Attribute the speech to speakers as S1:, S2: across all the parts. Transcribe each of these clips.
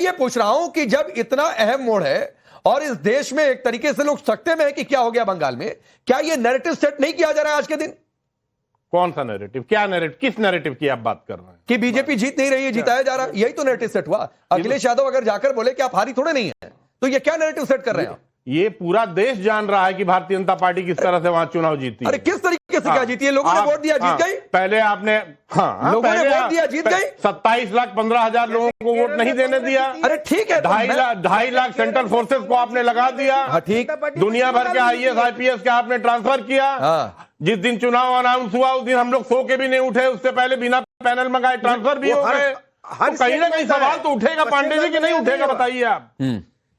S1: ये पूछ रहा हूं कि जब इतना अहम मोड़ है और इस देश में एक तरीके से लोग सकते में है कि क्या हो गया बंगाल में, क्या ये नैरेटिव सेट नहीं किया जा रहा है आज के दिन?
S2: कौन सा नैरेटिव? क्या नैरेटिव? किस नैरेटिव की आप बात कर रहे हैं?
S1: कि बीजेपी जीत नहीं रही है, जिताया जा रहा है, यही तो नैरेटिव सेट हुआ। अखिलेश यादव अगर जाकर बोले कि आप हारी थोड़े नहीं है, तो ये क्या नैरेटिव सेट कर रहे हैं?
S2: ये पूरा देश जान रहा है कि भारतीय जनता पार्टी किस तरह से वहां चुनाव जीती।
S1: अरे किस तरीके से क्या जीती है? लोगों ने वोट दिया, जीत गई।
S2: पहले आपने
S1: लोगों ने वोट दिया, जीत गई।
S2: 27,15,000 लोगों को वोट नहीं देने दिया।
S1: अरे ठीक है,
S2: 2.5 लाख सेंट्रल फोर्सेस को आपने लगा दिया।
S1: ठीक,
S2: दुनिया भर के IAS IPS के आपने ट्रांसफर किया। जिस दिन चुनाव अनाउंस हुआ उस दिन हम लोग सो के भी नहीं उठे, उससे पहले बिना पैनल मंगाए ट्रांसफर भी हो गए। तो कहीं ना कहीं सवाल तो उठेगा पांडे जी, कि नहीं उठेगा? बताइए आप।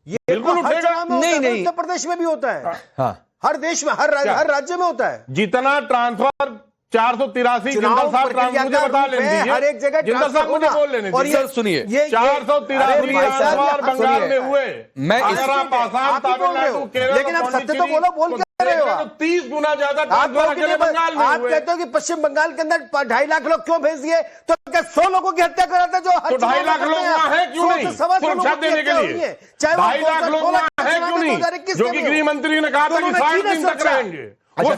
S3: ये
S2: बिल्कुल उठेगा।
S1: नहीं,
S3: उत्तर प्रदेश में भी होता है।
S1: हाँ,
S3: हर देश में, हर राज्य में होता है।
S2: जितना ट्रांसफर 483 जिंदल साहब मुझे बता लेने दीजिए।
S3: हर एक जगह
S2: जिंदल साहब मुझे बोल लेने
S1: और
S2: दीजिए।
S1: ये सुनिए,
S2: 483 ट्रांसफर बंगाल में हुए।
S1: मैं
S2: आसाम, तमिलनाडु, केरल,
S3: लेकिन आप सत्य तो बोल क्या रहे हो?
S2: 30 गुना ज्यादा ट्रांसफर अकेले बंगाल में
S3: आप
S2: हुए।
S3: कहते हो कि पश्चिम बंगाल के अंदर 2.5 लाख लोग क्यों भेज दिए? तो क्या 100 लोगों की हत्या कराते जो?
S2: तो 2.5 लाख लोग वहां है क्यों नहीं सुरक्षा देने के लिए? 2.5 लाख लोग वहां है क्यों नहीं, जो कि गृह मंत्री ने कहा था कि 60 दिन तक रहेंगे?
S1: अच्छा,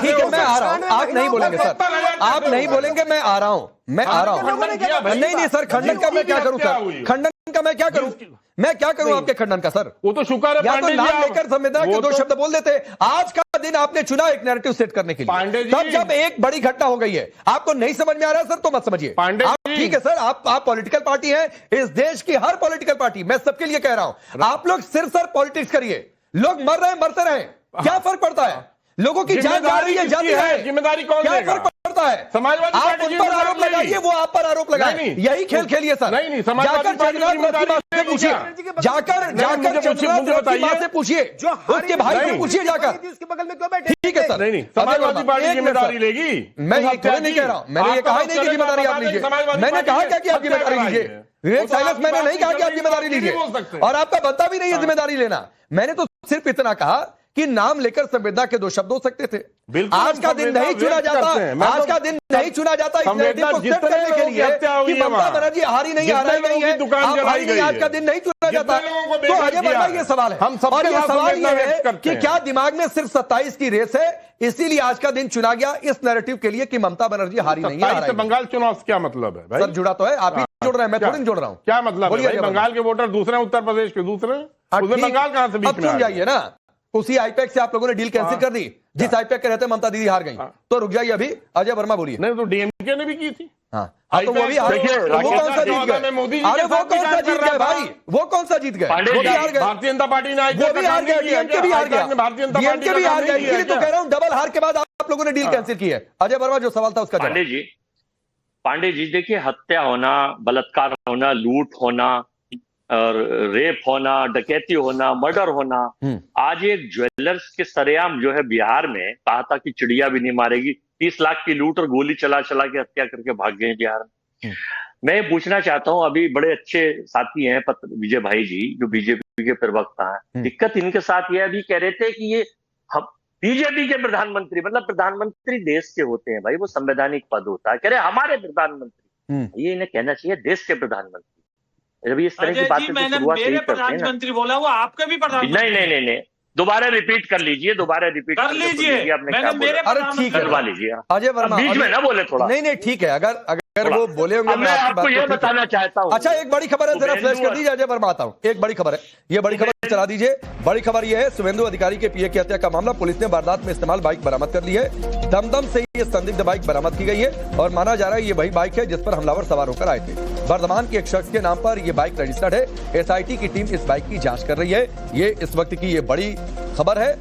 S1: ठीक है, मैं आ रहा हूं। आप नहीं बोलेंगे सर, आप नहीं बोलेंगे, मैं आ रहा हूं, मैं आ रहा हूं। नहीं सर, खंडन का मैं क्या करूं सर? खंडन का मैं क्या करूं? मैं क्या करूं आपके खंडन का सर?
S2: वो तो शुक्र है
S1: या तो
S2: पांडे जी,
S1: नाम लेकर संविधान के दो शब्द बोल देते। आज का दिन आपने चुना एक नैरेटिव सेट करने के लिए, तब जब एक बड़ी घटना हो गई है। आपको नहीं समझ में आ रहा है सर, तो मत समझिए।
S2: पांडे जी,
S1: ठीक है सर, आप पॉलिटिकल पार्टी हैं, इस देश की हर पॉलिटिकल पार्टी, मैं सबके लिए कह रहा हूं, आप लोग सिर्फ सर पॉलिटिक्स करिए। लोग मर रहे हैं, मरते रहे, क्या फर्क पड़ता है? लोगों की जान जा रही है, जाती है,
S2: जिम्मेदारी कौन
S1: क्या
S2: लेगा?
S1: फर्क पड़ता है?
S2: समाजवादी
S1: आप
S2: पार्टी
S1: उन पर आरोप लगाइए, वो आप पर आरोप लगाए, यही खेल खेलिए सर।
S2: नहीं, समाजवादी पार्टी
S1: जाकर से पूछिए, जाकर मां से पूछिए, उसके भाई से पूछिए जाकर,
S3: उसके बगल में क्यों बैठे?
S1: ठीक है सर।
S2: नहीं, समाजवादी पार्टी जिम्मेदारी लेगी।
S1: मैं ये क्यों नहीं कह रहा हूं, मैंने ये कहा ही नहीं कि जिम्मेदारी आप लीजिए। मैंने कहा क्या कि आप जिम्मेदारी लीजिए? विवेक साइलेंस, मैंने नहीं कहा कि आप जिम्मेदारी लीजिए, और आपका बनता भी नहीं है जिम्मेदारी लेना। मैंने तो सिर्फ इतना कहा कि नाम लेकर संवेदना के 2 शब्द हो सकते थे। आज का दिन नहीं चुना जाता, आज का दिन नहीं चुना जाता इस नैरेटिव को सेट करने के लिए कि ममता बनर्जी हारी नहीं, हराई गई है, आप हारी नहीं, आज का दिन नहीं चुना जाता। तो अजय वर्मा ये सवाल है, और ये सवाल ये है कि क्या दिमाग में सिर्फ 27 की रेस है, इसीलिए आज का दिन चुना गया इस नैरेटिव के लिए कि ममता बनर्जी हारी नहीं है।
S2: बंगाल चुनाव से क्या मतलब है भाई?
S1: सर जुड़ा तो है, आप ही जोड़ रहे हैं, मैं थोड़ी नहीं जोड़ रहा हूं।
S2: क्या मतलब है? बंगाल के वोटर दूसरे, उत्तर प्रदेश के दूसरे, उसमें बंगाल कहां से बीच में?
S1: अब सुन जाइए ना, उसी आईपैक से आप लोगों ने डील कैंसिल कर दी, जिस आईपैक के रहते ममता दीदी हार गई। तो रुक जाइए, अभी अजय वर्मा बोलिए।
S2: नहीं तो डीएमके ने भी की थी।
S1: हाँ, तो वो भी हार गए। वो कौन सा जीत गए? अरे वो कौन सा जीत गए भाई? वो कौन सा जीत गए? वो भी हार गए।
S2: भारतीय जनता पार्टी ने
S1: वो भी हार गया, डीएमके भी हार गया, डीएमके भी हार गया। इसलिए तो कह रहा हूं, डबल हार के बाद आप लोगों ने डील कैंसिल की है। अजय वर्मा, जो सवाल था उसका जवाब।
S4: पांडे जी देखिए, हत्या होना, बलात्कार होना, लूट होना और रेप होना, डकैती होना, मर्डर होना। आज एक ज्वेलर्स के सरेआम जो है बिहार में, कहा था कि चिड़िया भी नहीं मारेगी, 30 लाख की लूट और गोली चला चला के हत्या करके भाग गए बिहार में। मैं ये पूछना चाहता हूं, अभी बड़े अच्छे साथी हैं विजय भाई जी, जो बीजेपी के प्रवक्ता हैं, दिक्कत इनके साथ ये अभी कह रहे थे कि ये बीजेपी के प्रधानमंत्री, मतलब प्रधानमंत्री देश के होते हैं भाई, वो संवैधानिक पद होता है। कह रहे हमारे प्रधानमंत्री, ये इन्हें कहना चाहिए देश के प्रधानमंत्री। जब इस तरह की बातें तो शुरुआत यही करते हैं।
S5: प्रधानमंत्री बोला, वो आपका भी प्रधानमंत्री।
S4: नहीं, दोबारा रिपीट कर लीजिए, दोबारा रिपीट
S5: कर लीजिए।
S4: आपने क्या बोला?
S1: अरे ठीक है,
S4: करवा लीजिए
S1: अजय वर्मा,
S4: बीच में ना बोले थोड़ा।
S1: नहीं ठीक है, अगर वो बोले होंगे,
S4: मैं आपको ये बताना चाहता हूँ।
S1: अच्छा, एक बड़ी खबर है, जरा फ्लैश कर दीजिए अजय वर्मा, आता हूँ। एक बड़ी खबर है, ये बड़ी खबर चला दीजिए। बड़ी खबर ये है, शुभेंदु अधिकारी के पीए की हत्या का मामला, पुलिस ने वारदात में इस्तेमाल बाइक बरामद कर ली है। दमदम से ये संदिग्ध बाइक बरामद की गई है और माना जा रहा है ये वही बाइक है जिस पर हमलावर सवार होकर आए थे। वर्धमान के एक शख्स के नाम पर यह बाइक रजिस्टर्ड है। एसआईटी की टीम इस बाइक की जांच कर रही है। ये इस वक्त की ये बड़ी खबर है।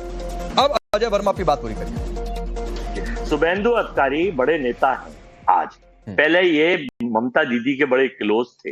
S1: अब अजय वर्मा की बात पूरी करिए।
S4: शुभेंदु अधिकारी बड़े नेता हैं आज, पहले ये ममता दीदी के बड़े क्लोज थे।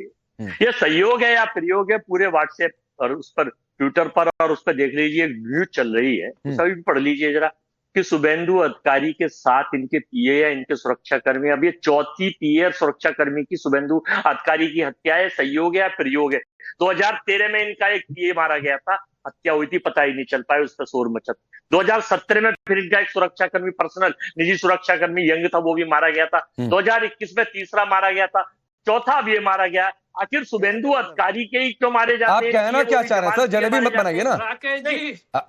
S4: ये सहयोग है या प्रयोग है, पूरे व्हाट्सएप और उस पर, ट्विटर पर और उस पर देख लीजिए, न्यूज चल रही है, सभी पढ़ लीजिए जरा, कि शुभेंदु अधिकारी के साथ इनके पीए या इनके सुरक्षाकर्मी, अब ये 4थी पीए और सुरक्षाकर्मी की शुभेंदु अधिकारी की हत्या है, सहयोग है या प्रयोग है। 2013 में इनका एक पीए मारा गया था, हत्या हुई थी, पता ही नहीं चल पाया, उस पर शोर मचा। 2017 में फिर इनका एक सुरक्षाकर्मी, पर्सनल निजी सुरक्षाकर्मी यंग था, वो भी मारा गया था। 2021 में तीसरा मारा गया था, चौथा अब ये मारा गया। आखिर शुभेंदु अधिकारी के ही क्यों मारे जाते हैं?
S1: आप कहना क्या चाह रहे हैं सर? जलेबी मत बनाइए ना।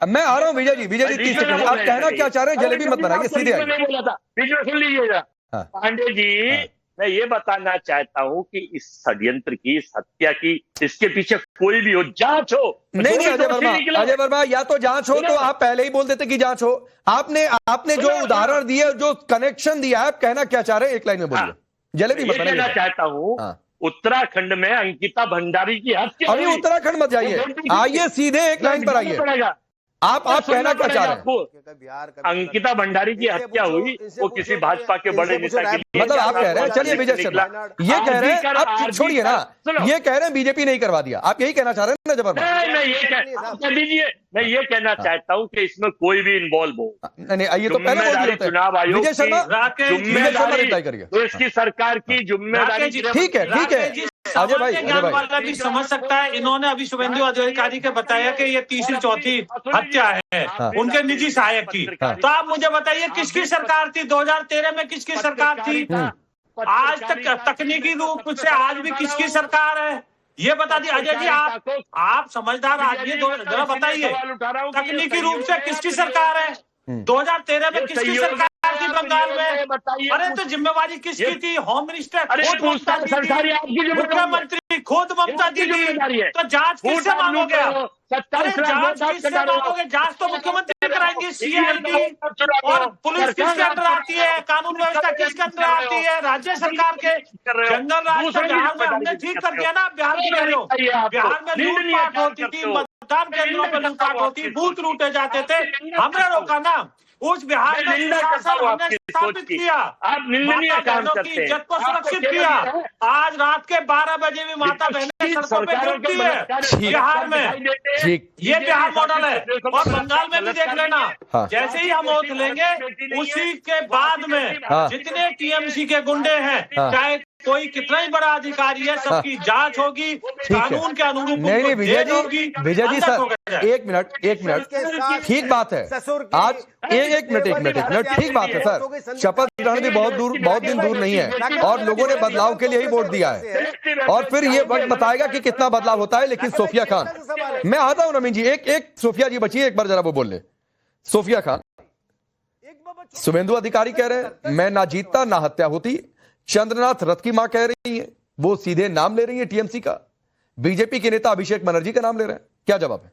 S1: मैं आ रहा हूँ विजय जी 30 सेकंड। आप कहना क्या चाह रहे हैं? जलेबी मत बनाइए, सीधे आइए।
S4: बीच में सुन लीजिएगा पांडे जी, मैं ये बताना चाहता हूं कि इस षड्यंत्र की, इस हत्या की, इसके पीछे कोई भी हो, जांच हो।
S1: नहीं अजय वर्मा, या तो जांच हो तो आप पहले ही बोल देते कि जांच हो। आपने जो उदाहरण दिए, जो कनेक्शन दिया है, आप कहना क्या चाह रहे हैं? एक लाइन में बोलिए। जलेबी मत बनाइए।
S4: कहना चाहता हूं उत्तराखंड में अंकिता भंडारी की हत्या।
S1: अभी उत्तराखंड मत जाइए, आइए सीधे एक लाइन पर आइए। आप कहना क्या चाह रहे हैं?
S4: अंकिता भंडारी की हत्या हुई, वो किसी भाजपा के बड़े नेता के लिए।
S1: मतलब आप कह रहे हैं, चलिए विजय शर्मा, ये कह रहे हैं, आप छोड़िए ना, ये कह रहे हैं बीजेपी नहीं करवा दिया, आप यही कहना चाह रहे हैं ना? जब
S4: मैं ये कहना चाहता हूं कि इसमें कोई भी इन्वॉल्व हो।
S1: नहीं, ये तो पहले बोल दिया
S4: चुनाव आयोग
S1: विजय शर्मा रिप्लाई करिए।
S4: तो इसकी सरकार की जिम्मेदारी।
S1: ठीक है अजय भाई
S5: भी समझ सकता है। इन्होंने अभी शुभेंदु अधिकारी के बताया कि ये तीसरी चौथी हत्या है उनके निजी सहायक की। तो आप मुझे बताइए किसकी सरकार थी 2013 में? किसकी सरकार थी? आज तक तकनीकी रूप से आज भी किसकी सरकार है ये बता दिए। अजय जी आप समझदार आदमी, जरा बताइए तकनीकी रूप से किसकी सरकार है? 2013 में किसकी सरकार थी बंगाल में? अरे तो जिम्मेवारी किसकी थी? होम मिनिस्टर खुद ममता दीदी, मुख्यमंत्री खुद ममता दीदी। तो जांच किससे मांगोगे आप? अरे जांच किससे मांगोगे? जांच तो मुख्यमंत्री कराएंगे, सीआईडी और पुलिस किसके अंदर आती है? कानून व्यवस्था किसके अंदर आती है? राज्य सरकार के। जनरल राज तो बिहार में हमने ठीक कर दिया ना। बिहार की कह रहे हो, बिहार में लूटपाट होती थी, मतदान केंद्रों पर लूटपाट होती, बूथ लूटे जाते थे, हमने रोका ना। उस बिहार में शासन हमने स्थापित किया, माता बहनों की इज्जत को सुरक्षित किया। आज रात के 12 बजे भी माता बहनें सड़कों पे घूमती है बिहार में। ये बिहार मॉडल है। और बंगाल में भी देख लेना, जैसे ही हम वोट लेंगे उसी के बाद में जितने टीएमसी के गुंडे हैं, चाहे कोई कितना ही बड़ा अधिकारी है, सबकी जांच होगी, कानून के अनुरूप।
S1: नहीं विजय जी सर, एक मिनट, ठीक बात है। आज एक मिनट, ठीक बात है सर। शपथ ग्रहण भी बहुत दिन दूर नहीं है और लोगों ने बदलाव के लिए ही वोट दिया है और फिर ये वक्त बताएगा कि कितना बदलाव होता है। लेकिन सोफिया खान, मैं आता हूं नवीन जी, एक सोफिया जी बची है, एक बार जरा वो बोल ले। सोफिया खान, शुभेंदु अधिकारी कह रहे हैं मैं ना जीतता ना हत्या होती। चंद्रनाथ रथ की मां कह रही है, वो सीधे नाम ले रही है टीएमसी का। बीजेपी के नेता अभिषेक बनर्जी का नाम ले रहे हैं। क्या जवाब है?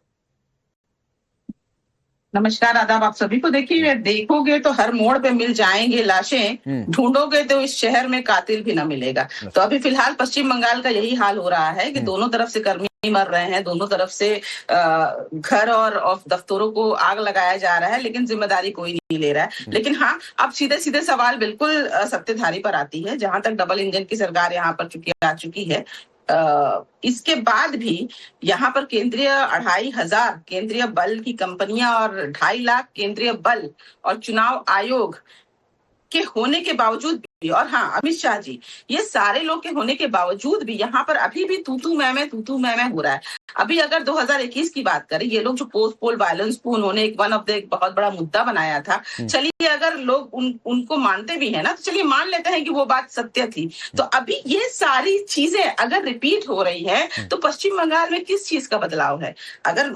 S6: नमस्कार, आदाब आप सभी को। देखिए, देखोगे तो हर मोड़ पे मिल जाएंगे लाशें, ढूंढोगे तो इस शहर में कातिल भी न मिलेगा। तो अभी फिलहाल पश्चिम बंगाल का यही हाल हो रहा है कि दोनों तरफ से कर्मी मर रहे हैं, दोनों तरफ से घर और दफ्तरों को आग लगाया जा रहा है, लेकिन जिम्मेदारी कोई नहीं ले रहा है। लेकिन हाँ, अब सीधे सीधे सवाल बिल्कुल सत्ताधारी पर आती है। जहां तक डबल इंजन की सरकार यहाँ पर आ चुकी है, इसके बाद भी यहाँ पर केंद्रीय 2500 केंद्रीय बल की कंपनियां और 2.5 लाख केंद्रीय बल और चुनाव आयोग के होने के बावजूद भी, और हाँ अमित शाह जी, ये सारे लोग के होने के बावजूद भी यहाँ पर अभी भी तू तू मैं मैं हो रहा है। अभी अगर 2021 की बात करें, ये लोग जो पोस्ट पोल वायलेंस को उन्होंने एक बहुत बड़ा मुद्दा बनाया था, चलिए अगर लोग उनको मानते भी है ना, तो चलिए मान लेते हैं कि वो बात सत्य थी। तो अभी ये सारी चीजें अगर रिपीट हो रही है तो पश्चिम बंगाल में किस चीज का बदलाव है? अगर